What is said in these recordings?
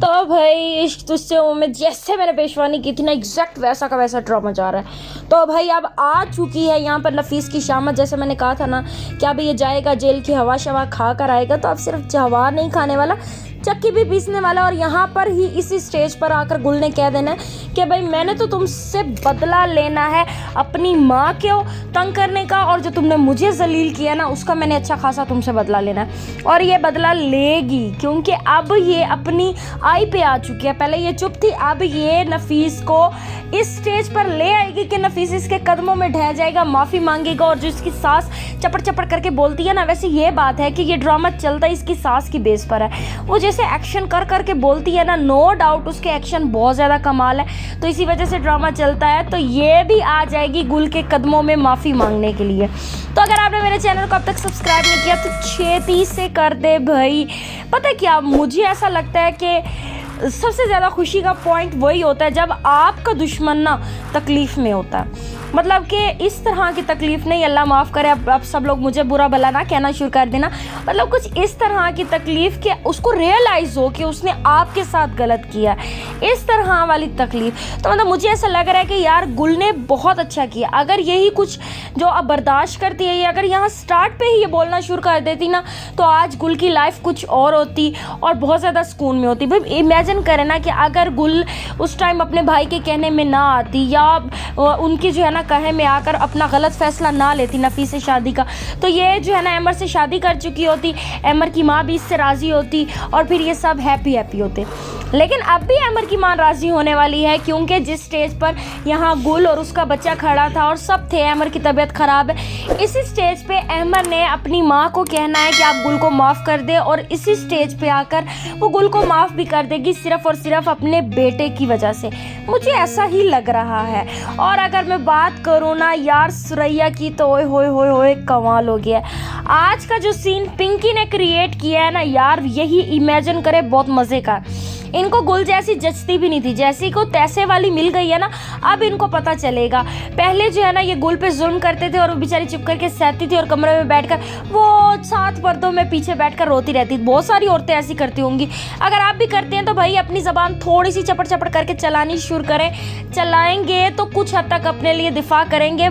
तो भाई इश्क तुझसे उम्मीद जैसे मैंने पेशवानी की थी ना, एग्जैक्ट वैसा का वैसा ड्रामा जा रहा है। तो भाई अब आ चुकी है यहाँ पर नफीस की शामत। जैसे मैंने कहा था ना कि अब ये जाएगा जेल की हवा शवा खा कर आएगा, तो अब सिर्फ हवा नहीं खाने वाला, चक्की भी पीसने वाला। और यहाँ पर ही इसी स्टेज पर आकर गुल ने कह देना है कि भाई मैंने तो तुमसे बदला लेना है अपनी माँ को तंग करने का, और जो तुमने मुझे जलील किया ना उसका मैंने अच्छा खासा तुमसे बदला लेना है। और ये बदला लेगी क्योंकि अब ये अपनी आई पे आ चुकी है। पहले ये चुप थी, अब ये नफीस को इस स्टेज पर ले आएगी कि नफीस इसके कदमों में ढह जाएगा, माफ़ी मांगेगा। और जो इसकी सास चपड़ चपड़ करके बोलती है ना, वैसे ये बात है कि ये ड्रामा चलता इसकी सास की बेस पर है। वो जैसे एक्शन कर करके बोलती है ना, नो डाउट उसके एक्शन बहुत ज़्यादा कमाल है, तो इसी वजह से ड्रामा चलता है। तो ये भी आ जाएगी गुल के कदमों में माफ़ी मांगने के लिए। तो अगर आपने मेरे चैनल को अब तक सब्सक्राइब नहीं किया तो छेती से कर दे भाई। पता है क्या, मुझे ऐसा लगता है कि सबसे ज़्यादा खुशी का पॉइंट वही होता है जब आपका दुश्मन ना तकलीफ़ में होता है। मतलब कि इस तरह की तकलीफ़ नहीं, अल्लाह माफ़ करे, अब सब लोग मुझे बुरा भला ना कहना शुरू कर देना। मतलब कुछ इस तरह की तकलीफ़ कि उसको रियलाइज़ हो कि उसने आपके साथ गलत किया, इस तरह वाली तकलीफ़। तो मतलब मुझे ऐसा लग रहा है कि यार गुल ने बहुत अच्छा किया। अगर यही कुछ जो अब बर्दाश्त करती है, अगर यहाँ स्टार्ट पे ही ये बोलना शुरू कर देती ना, तो आज गुल की लाइफ कुछ और होती और बहुत ज़्यादा सुकून में होती। भाई इमेजिन करें ना कि अगर गुल उस टाइम अपने भाई के कहने में ना आती, या उनकी जो है ना कहे में आकर अपना गलत फैसला ना लेती नफीस से शादी का, तो ये जो है ना अमर से शादी कर चुकी होती, अमर की माँ भी इससे राज़ी होती और फिर ये सब हैप्पी हैप्पी होते। लेकिन अब भी अमर की माँ राज़ी होने वाली है, क्योंकि जिस स्टेज पर यहाँ गुल और उसका बच्चा खड़ा था और सब थे, अमर की तबीयत ख़राब है, इसी स्टेज पे अमर ने अपनी माँ को कहना है कि आप गुल को माफ़ कर दे। और इसी स्टेज पे आकर वो गुल को माफ़ भी कर देगी, सिर्फ़ और सिर्फ अपने बेटे की वजह से। मुझे ऐसा ही लग रहा है। और अगर मैं बात करूँ ना यार सुरैया की, तो ओए होए होए होए कमाल हो गया। आज का जो सीन पिंकी ने क्रिएट किया है ना यार, यही इमेजिन करे बहुत मज़े का। इनको गुल जैसी जचती भी नहीं थी, जैसी को तैसे वाली मिल गई है ना, अब इनको पता चलेगा। पहले जो है ना ये गुल पे जुल्म करते थे और वो बेचारी चुप करके सहती थी और कमरे में बैठकर वो 7 पर्दों में पीछे बैठकर रोती रहती। बहुत सारी औरतें ऐसी करती होंगी। अगर आप भी करते हैं तो भाई अपनी ज़बान थोड़ी सी चपड़ चपड़ करके चलानी शुरू करें। चलाएंगे तो कुछ हद तक अपने लिए दिफा करेंगे,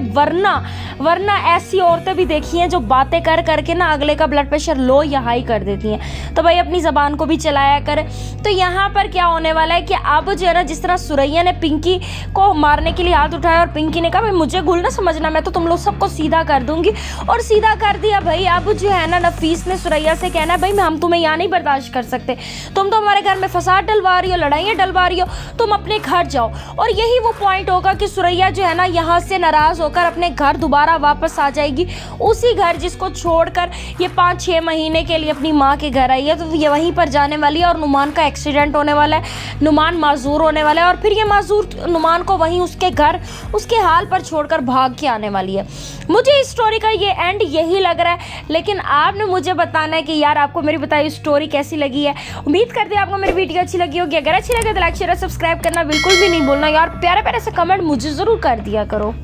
वरना ऐसी औरतें भी देखी हैं जो बातें कर करके ना अगले का ब्लड प्रेशर लो या हाई कर देती हैं। तो भाई अपनी ज़बान को भी चलाया करें। तो यहाँ पर क्या होने वाला है कि अब जो है ना, जिस तरह सुरैया ने पिंकी को मारने के लिए हाथ उठाया और पिंकी ने कहा भाई मुझे गुल ना समझना, मैं तो तुम लोग सबको सीधा कर दूंगी, और सीधा कर दिया भाई। अब जो है ना नफीस ने सुरैया से कहना है भाई हम तुम्हें यहाँ नहीं बर्दाश्त कर सकते, तुम तो हमारे घर में फसाद डलवा रही हो, लड़ाइयाँ डलवा रही हो, तुम अपने घर जाओ। और यही वो पॉइंट होगा कि सुरैया जो है ना यहाँ से नाराज़ होकर अपने घर दोबारा वापस आ जाएगी, उसी घर जिसको छोड़कर ये 5-6 महीने के लिए अपनी माँ के घर आई है। तो ये वहीं पर जाने वाली है और नुमान का एक्सीडेंट होने वाला है, नुमान माजूर होने वाला है, और फिर ये माजूर नुमान को वहीं उसके घर उसके हाल पर छोड़कर भाग के आने वाली है। मुझे इस स्टोरी का ये एंड यही लग रहा है, लेकिन आपने मुझे बताना है कि यार आपको मेरी बताई स्टोरी कैसी लगी है। उम्मीद करते हैं आपको मेरी वीडियो अच्छी लगी होगी। अगर अच्छी लगे तो लाइक शेयर सब्सक्राइब करना बिल्कुल भी नहीं भूलना यार। प्यारे प्यारे से कमेंट मुझे ज़रूर कर दिया करो।